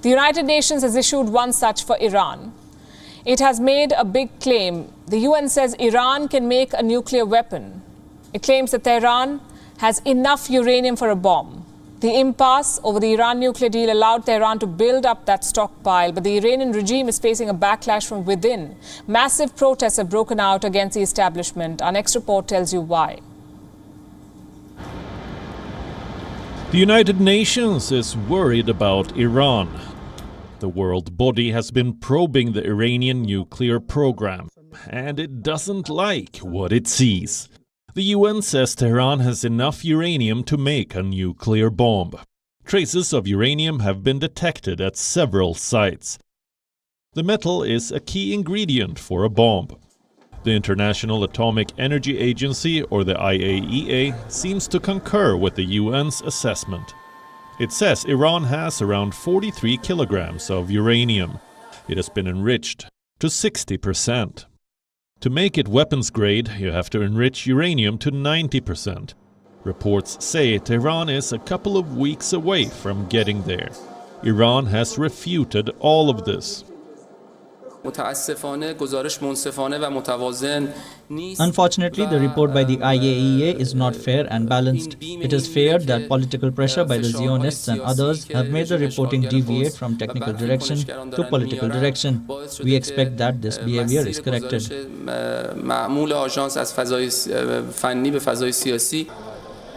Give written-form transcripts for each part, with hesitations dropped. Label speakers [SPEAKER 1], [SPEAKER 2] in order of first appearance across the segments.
[SPEAKER 1] The United Nations has issued one such for Iran. It has made a big claim. The UN says Iran can make a nuclear weapon. It claims that Tehran has enough uranium for a bomb. The impasse over the Iran nuclear deal allowed Tehran to build up that stockpile, but the Iranian regime is facing a backlash from within. Massive protests have broken out against the establishment. Our next report tells you why.
[SPEAKER 2] The United Nations is worried about Iran. The world body has been probing the Iranian nuclear program, and it doesn't like what it sees. The UN says Tehran has enough uranium to make a nuclear bomb. Traces of uranium have been detected at several sites. The metal is a key ingredient for a bomb. The International Atomic Energy Agency, or the IAEA, seems to concur with the UN's assessment. It says Iran has around 43 kilograms of uranium. It has been enriched to 60%. To make it weapons grade, you have to enrich uranium to 90%. Reports say Tehran is a couple of weeks away from getting there. Iran has refuted all of this.
[SPEAKER 3] متاسفانه گزارش منصفانه و متوازن نیست.
[SPEAKER 4] Unfortunately, the report by the IAEA is not fair and balanced. It is feared that political pressure by the Zionists and others have made the reporting deviate from technical direction to political direction. We expect that this behavior is corrected.
[SPEAKER 3] معمول آژانس از فضای فنی به فضای سیاسی.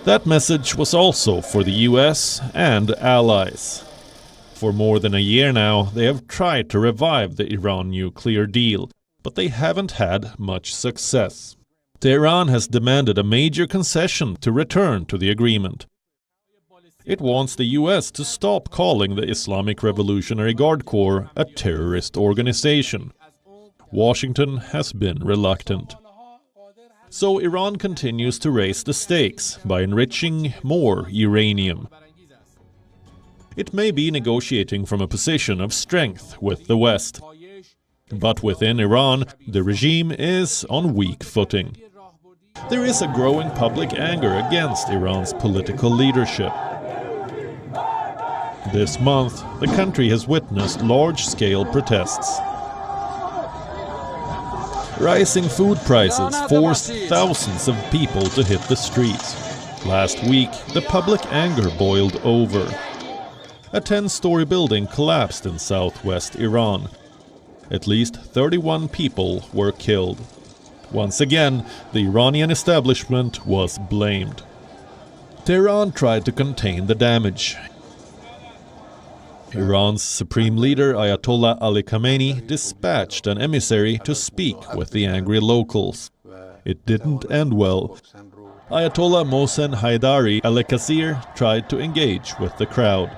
[SPEAKER 2] That message was also for the US and allies. For more than a year now, they have tried to revive the Iran nuclear deal, but they haven't had much success. Tehran has demanded a major concession to return to the agreement. It wants the US to stop calling the Islamic Revolutionary Guard Corps a terrorist organization. Washington has been reluctant. So Iran continues to raise the stakes by enriching more uranium. It may be negotiating from a position of strength with the West. But within Iran, the regime is on weak footing. There is a growing public anger against Iran's political leadership. This month, the country has witnessed large-scale protests. Rising food prices forced thousands of people to hit the streets. Last week, the public anger boiled over. A 10-story building collapsed in southwest Iran. At least 31 people were killed. Once again, the Iranian establishment was blamed. Tehran tried to contain the damage. Iran's supreme leader Ayatollah Ali Khamenei dispatched an emissary to speak with the angry locals. It didn't end well. Ayatollah Mohsen Haidari al-Qasir tried to engage with the crowd.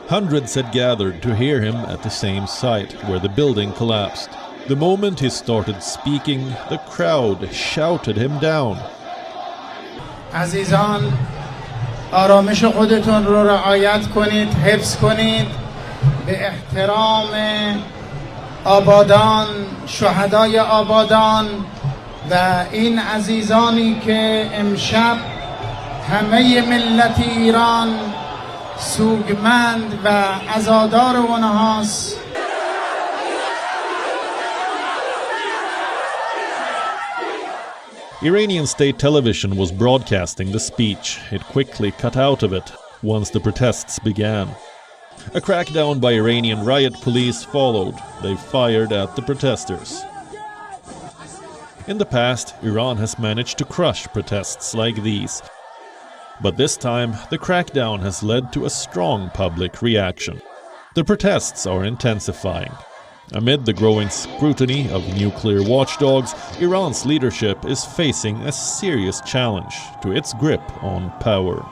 [SPEAKER 2] Hundreds had gathered to hear him at the same site where the building collapsed. The moment he started speaking, the crowd shouted him down.
[SPEAKER 5] عزیزان آرامش خودتون رو رعایت کنید، حفظ کنید به احترام آبادان، شهدای آبادان و این عزیزانی که امشب همه ملت ایران سوگمند و عزادار اونهاست.
[SPEAKER 2] Iranian state television was broadcasting the speech. It quickly cut out of it once the protests began. A crackdown by Iranian riot police followed. They fired at the protesters. In the past, Iran has managed to crush protests like these. But this time, the crackdown has led to a strong public reaction. The protests are intensifying. Amid the growing scrutiny of nuclear watchdogs, Iran's leadership is facing a serious challenge to its grip on power.